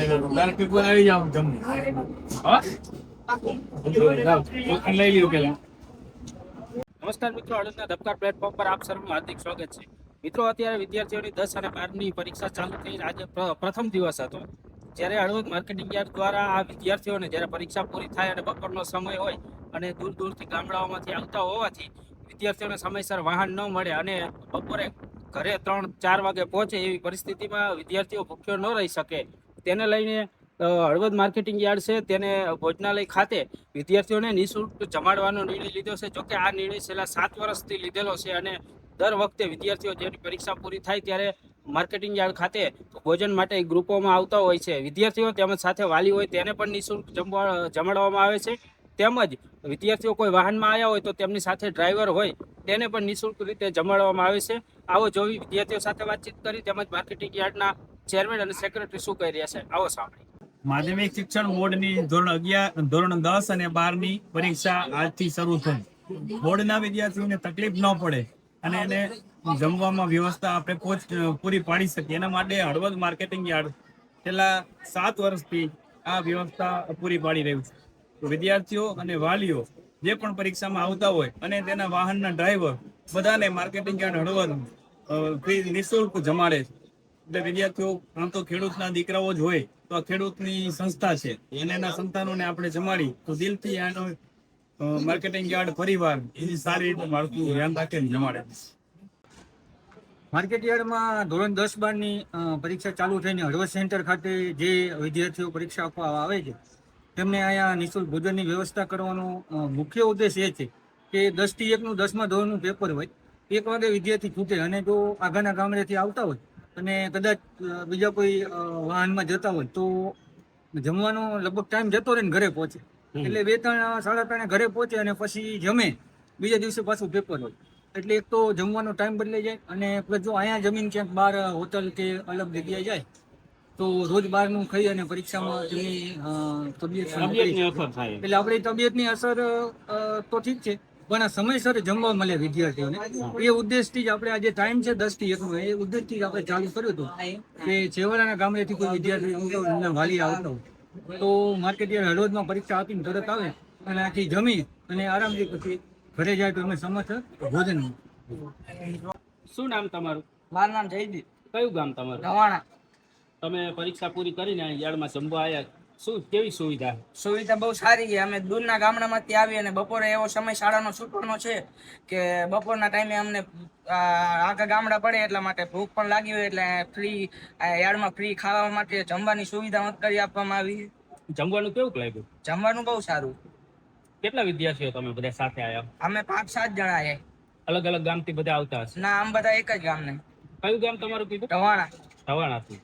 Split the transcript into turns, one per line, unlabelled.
નમસ્કાર મિત્રો, હળવદના ધબકાર પ્લેટફોર્મ પર આપ સર્વનું હાર્દિક સ્વાગત છે. મિત્રો, અત્યારે વિદ્યાર્થીઓની 10 અને 12ની પરીક્ષા ચાલુ થઈ. આજે પ્રથમ દિવસ હતો, જ્યારે હળવદ માર્કેટિંગ યાર્ડ દ્વારા આ વિદ્યાર્થીઓને જ્યારે પરીક્ષા પૂરી થાય અને બપોરનો સમય હોય અને દૂર દૂરથી ગામડાઓમાંથી આવતા હોવાથી વિદ્યાર્થીઓને સમયસર વાહન ન મળે અને બપોરે ઘરે 3-4 વાગે પહોંચે એવી પરિસ્થિતિમાં વિદ્યાર્થીઓ ભૂખ્યો ન રહી શકે, તેને લઈને હળવદ માર્કેટિંગ યાર્ડ છે તેને ભોજનાલય ખાતે વિદ્યાર્થીઓને નિઃશુલ્ક જમાડવાનો નિર્ણય લીધો છે. જોકે આ નિર્ણય છેલ્લા 7 વર્ષથી લીધેલો છે અને દર વખતે વિદ્યાર્થીઓ જેની પરીક્ષા પૂરી થાય ત્યારે માર્કેટિંગ યાર્ડ ખાતે ભોજન માટે ગ્રુપોમાં આવતા હોય છે. વિદ્યાર્થીઓ તેમજ સાથે વાલી હોય તેને પણ નિઃશુલ્ક જમાડવામાં આવે છે. તેમજ વિદ્યાર્થીઓ કોઈ વાહનમાં આવ્યા હોય તો તેમની સાથે ડ્રાઈવર હોય તેને પણ નિઃશુલ્ક રીતે જમાડવામાં આવે છે. આવો જોવી વિદ્યાર્થીઓ સાથે વાતચીત કરી તેમજ માર્કેટિંગ યાર્ડના ચેરમેન અને સેક્રેટરી શું કહી રહ્યા છે આવો સાંભળીએ.
માધ્યમિક શિક્ષણ બોર્ડની ધોરણ 11, ધોરણ 10 અને 12ની પરીક્ષા આજથી શરૂ થઈ. બોર્ડના વિદ્યાર્થીઓને તકલીફ ન પડે અને એને જમવામાં વ્યવસ્થા આપણે પૂરી પાડી શકીએ એના માટે હળવદ માર્કેટિંગ યાર્ડ છેલ્લા 7 વર્ષથી આ વ્યવસ્થા પૂરી પાડી રહ્યું છે. તો વિદ્યાર્થીઓ અને વાલીઓ જે પણ પરીક્ષામાં આવતા હોય અને તેના વાહનના ડ્રાઈવર બધાને માર્કેટિંગ યાર્ડ હળવદ નિઃશુલ્ક જમાડે છે. એટલે વિદ્યાર્થીઓ આમ તો ખેડૂતના દીકરાઓ જ હોય તો આ ખેડૂતની સંસ્થા છે એને એના સંતાનોને આપણે જમાડી તો દિલથી આનો માર્કેટિંગ યાર્ડ પરિવાર એની સારી રીતે માળખું ધ્યાન રાખીને જમાડે.
માર્કેટ યાર્ડમાં ધોરણ 10-12ની પરીક્ષા ચાલુ થઈને હળવદ સેન્ટર ખાતે જે વિદ્યાર્થીઓ પરીક્ષા આપવા આવે છે તેમને અહીંયા નિઃશુલ્ક ભોજનની વ્યવસ્થા કરવાનો મુખ્ય ઉદ્દેશ એ છે કે 10 થી 1નું 10મા ધોરણનું પેપર હોય, 1 વાગે વિદ્યાર્થી છૂટે અને જો આગળના ગામડેથી આવતા હોય અને કદાચ બીજા કોઈ વાહનમાં જતા હોય તો જમવાનો લગભગ ટાઈમ જતો રહે ને ઘરે પહોંચે એટલે 2-3 ઘરે પહોંચે અને પછી જમે, બીજા દિવસે પાછું પેપર હોય એટલે એક તો જમવાનો ટાઈમ બદલાઈ જાય અને પ્લસ જો અહીંયા જમીન ક્યાંક બહાર હોટલ કે અલગ જગ્યાએ જાય તો રોજ બહારનું ખાઈ અને પરીક્ષામાં તેની તબિયત થાય એટલે આપણી તબિયતની અસર તો ઠીક છે પણ આ સમયસર જમવા મળે વિદ્યાર્થીઓને એ ઉદ્દેશથી જ આપણે આ જે ટાઈમ છે 10 થી 1નો એ ઉદ્દેશથી જ આપણે ચાલુ કર્યું હતું કે છેવાડાના ગામડેથી કોઈ વિદ્યાર્થી વાલી આવતો તો માર્કેટ યાર્ડ હળવદમાં પરીક્ષા આપીને તરત આવે અને આથી જમી અને આરામથી પછી ઘરે જાય તો અમે સમર્થ ભોજન.
શું નામ તમારું?
મારું નામ જયદીપ.
કયું ગામ તમારું?
રવાણા.
તમે પરીક્ષા પૂરી કરીને યાર્ડમાં જમવા આવ્યા, શું કેવી સુવિધા?
સુવિધા બહુ સારી છે. અમે દૂરના ગામડામાંથી આવી અને બપોરે એવો સમય શાળાનો છૂટવાનો છે કે બપોરના ટાઈમે અમને આખા ગામડા પડે એટલા માટે ભૂખ પણ લાગી હોય એટલે ફ્રી યાર્ડમાં ફ્રી ખાવા માટે જમવાની સુવિધા કરી આપવામાં આવી.
જમવાનું કેવું લાગ્યું?
જમવાનું બહુ સારું.
કેટલા વિદ્યાર્થીઓ તમે બધા સાથે આવ્યા?
અમે 5-7 જણા આવ્યા.
અલગ અલગ ગામથી બધા આવતા હશે?
ના, આમ બધા એક જ ગામને.
કયું ગામ તમારું કીધું?
રવાણા.
રવાણાથી.